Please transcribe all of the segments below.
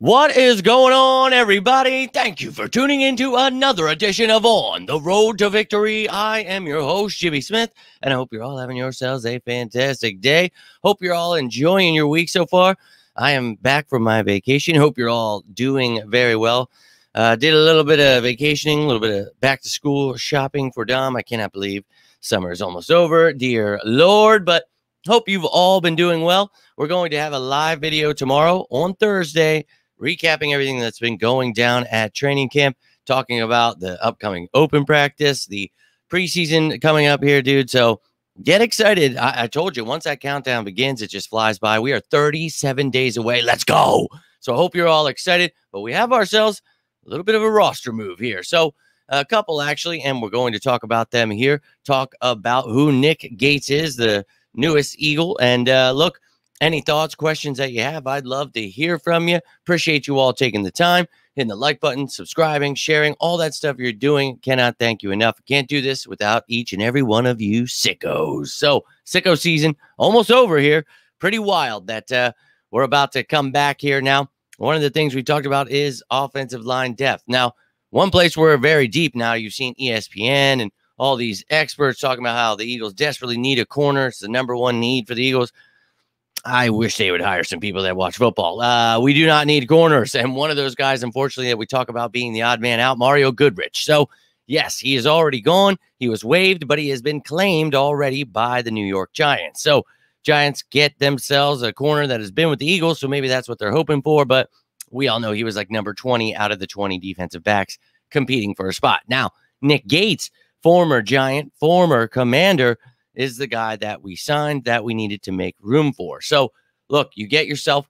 What is going on, everybody? Thank you for tuning into another edition of On the Road to Victory. I am your host, Jimmy Smith, and I hope you're all having yourselves a fantastic day. Hope you're all enjoying your week so far. I am back from my vacation. Hope you're all doing very well. Did a little bit of vacationing, a little bit of back-to-school shopping for Dom. I cannot believe summer is almost over, dear Lord, but hope you've all been doing well. We're going to have a live video tomorrow on Thursday, recapping everything that's been going down at training camp, talking about the upcoming open practice, the preseason coming up here, dude. So get excited. I told you, once that countdown begins, it just flies by. We are 37 days away. Let's go. So I hope you're all excited, but we have ourselves a little bit of a roster move here. So a couple, actually, and we're going to talk about them here, talk about who Nick Gates is, the newest Eagle. And look, any thoughts, questions that you have, I'd love to hear from you. Appreciate you all taking the time, hitting the like button, subscribing, sharing, all that stuff you're doing. Cannot thank you enough. Can't do this without each and every one of you sickos. So sicko season almost over here. Pretty wild that we're about to come back here now. One of the things we talked about is offensive line depth. Now, one place we're very deep now, you've seen ESPN and all these experts talking about how the Eagles desperately need a corner. It's the #1 need for the Eagles. I wish they would hire some people that watch football. We do not need corners. And one of those guys, unfortunately, that we talk about being the odd man out, Mario Goodrich. So, yes, he is already gone. He was waived, but he has been claimed already by the New York Giants. So, Giants get themselves a corner that has been with the Eagles, so maybe that's what they're hoping for. But we all know he was like number 20 out of the 20 defensive backs competing for a spot. Now, Nick Gates, former Giant, former Commander, is the guy that we signed that we needed to make room for. So, look, you get yourself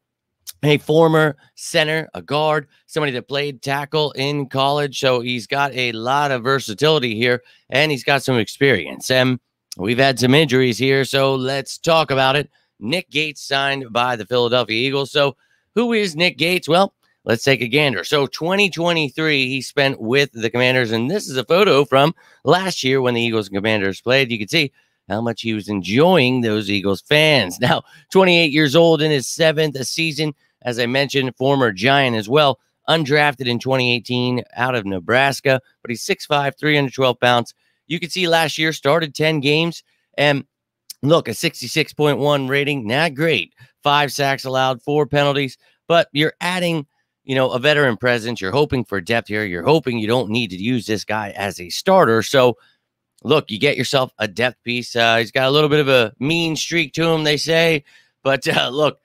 a former center, a guard, somebody that played tackle in college. So he's got a lot of versatility here, and he's got some experience. And we've had some injuries here, so let's talk about it. Nick Gates signed by the Philadelphia Eagles. So who is Nick Gates? Well, let's take a gander. So 2023, he spent with the Commanders, and this is a photo from last year when the Eagles and Commanders played. You can see how much he was enjoying those Eagles fans. Now, 28 years old in his 7th season, as I mentioned, former Giant as well, undrafted in 2018 out of Nebraska, but he's 6'5", 312 pounds. You can see last year started 10 games, and look, a 66.1 rating, not great. 5 sacks allowed, 4 penalties, but you're adding, a veteran presence. You're hoping for depth here. You're hoping you don't need to use this guy as a starter. So, look, you get yourself a depth piece. He's got a little bit of a mean streak to him, they say. But look,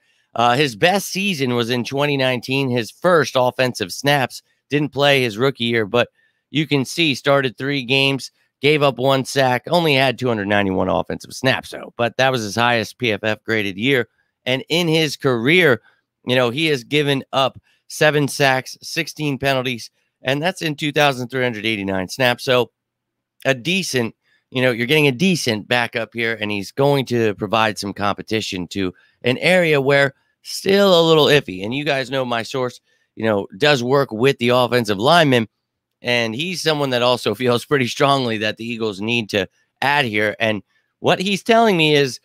his best season was in 2019. His first offensive snaps. Didn't play his rookie year, but you can see started 3 games, gave up 1 sack, only had 291 offensive snaps, though. But that was his highest PFF graded year. And in his career, he has given up 7 sacks, 16 penalties, and that's in 2,389 snaps. So a decent, you're getting a decent backup here, and he's going to provide some competition to an area where still a little iffy. And you guys know my source, does work with the offensive lineman, and he's someone that also feels pretty strongly that the Eagles need to add here. And what he's telling me is,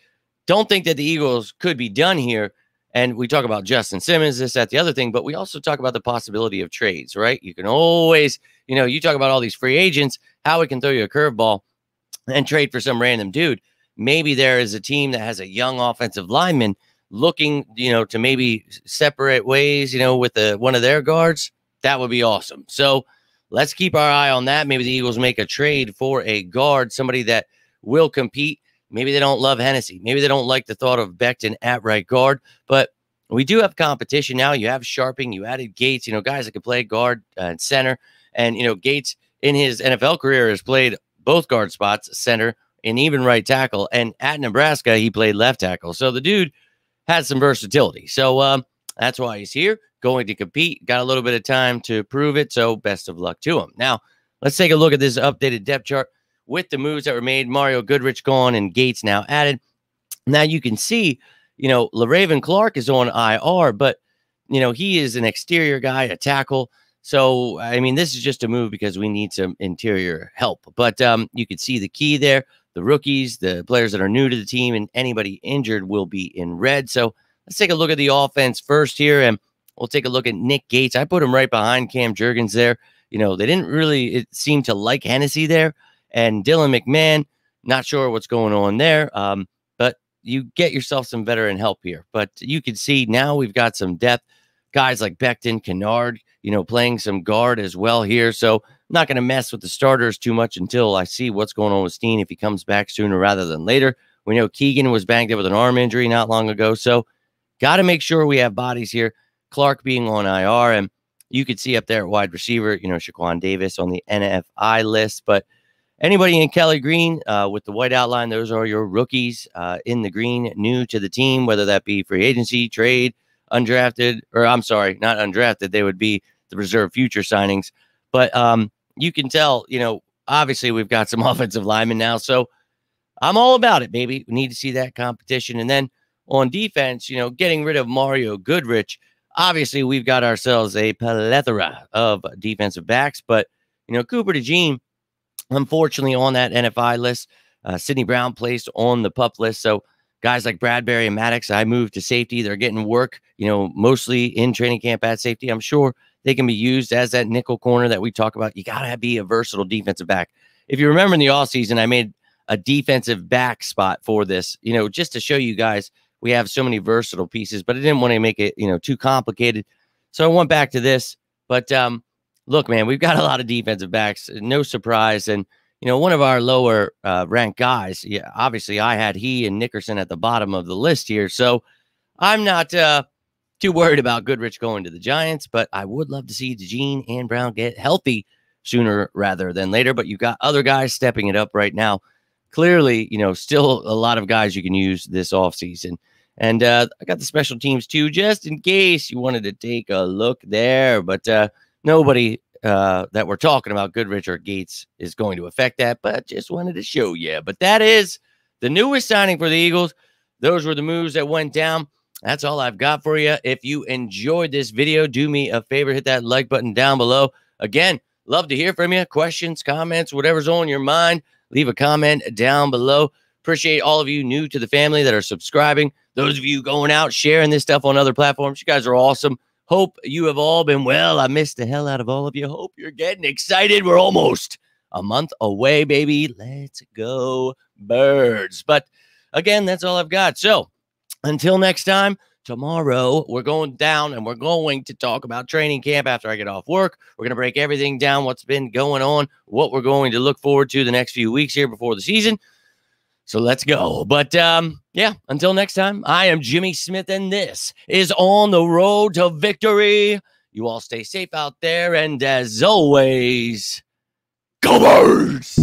don't think that the Eagles could be done here. And we talk about Justin Simmons, this, that, the other thing, but we also talk about the possibility of trades, right? You can always, you talk about all these free agents, how we can throw you a curveball and trade for some random dude. Maybe there is a team that has a young offensive lineman looking, to maybe separate ways, with one of their guards. That would be awesome. So let's keep our eye on that. Maybe the Eagles make a trade for a guard, somebody that will compete. Maybe they don't love Hennessy. Maybe they don't like the thought of Becton at right guard, but we do have competition now. You have Sharping, you added Gates, guys that can play guard and center. And, Gates in his NFL career has played both guard spots, center and even right tackle. And at Nebraska, he played left tackle. So the dude has some versatility. So that's why he's here, going to compete. Got a little bit of time to prove it. So best of luck to him. Now, let's take a look at this updated depth chart with the moves that were made. Mario Goodrich gone and Gates now added. Now you can see, LaRaven Clark is on IR, but, he is an exterior guy, a tackle. So, I mean, this is just a move because we need some interior help. But you can see the key there. The rookies, the players that are new to the team, and anybody injured will be in red. So let's take a look at the offense first here. And we'll take a look at Nick Gates. I put him right behind Cam Jurgens there. They didn't really, it seemed to like Hennessy there. And Dylan McMahon, not sure what's going on there. But you get yourself some veteran help here. But you can see now we've got some depth. Guys like Becton, Kennard, playing some guard as well here. So I'm not going to mess with the starters too much until I see what's going on with Steen if he comes back sooner rather than later. We know Keegan was banged up with an arm injury not long ago. So got to make sure we have bodies here. Clark being on IR, and you could see up there at wide receiver, Shaquan Davis on the NFI list. But anybody in Kelly Green with the white outline, those are your rookies in the green, new to the team, whether that be free agency, trade, undrafted, or I'm sorry, not undrafted. They would be the reserve future signings. But you can tell, obviously we've got some offensive linemen now. So I'm all about it, baby. We need to see that competition. And then on defense, getting rid of Mario Goodrich, obviously we've got ourselves a plethora of defensive backs. But, Cooper DeJean, unfortunately, on that NFI list, Sidney Brown placed on the PUP list. So guys like Bradbury and Maddox, I moved to safety. They're getting work, mostly in training camp at safety. I'm sure they can be used as that nickel corner that we talk about. You got to be a versatile defensive back. If you remember in the offseason, I made a defensive back spot for this, just to show you guys we have so many versatile pieces, but I didn't want to make it, too complicated. So I went back to this. But look, man, we've got a lot of defensive backs. No surprise. And, one of our lower ranked guys, yeah, obviously I had he and Nickerson at the bottom of the list here. So I'm not too worried about Goodrich going to the Giants, but I would love to see DeJean and Brown get healthy sooner rather than later. But you've got other guys stepping it up right now. Clearly, still a lot of guys you can use this offseason. And I got the special teams too, just in case you wanted to take a look there. But nobody that we're talking about, Goodrich or Gates, is going to affect that. But just wanted to show you. But that is the newest signing for the Eagles. Those were the moves that went down. That's all I've got for you. If you enjoyed this video, do me a favor, hit that like button down below. Again, love to hear from you. Questions, comments, whatever's on your mind. Leave a comment down below. Appreciate all of you new to the family that are subscribing. Those of you going out, sharing this stuff on other platforms. You guys are awesome. Hope you have all been well. I missed the hell out of all of you. Hope you're getting excited. We're almost a month away, baby. Let's go, Birds. But again, that's all I've got. So until next time, tomorrow we're going down and we're going to talk about training camp after I get off work. We're going to break everything down, what's been going on, what we're going to look forward to the next few weeks here before the season. So let's go. But yeah, until next time, I am Jimmy Smith, and this is On the Road to Victory. You all stay safe out there, and as always, go Birds!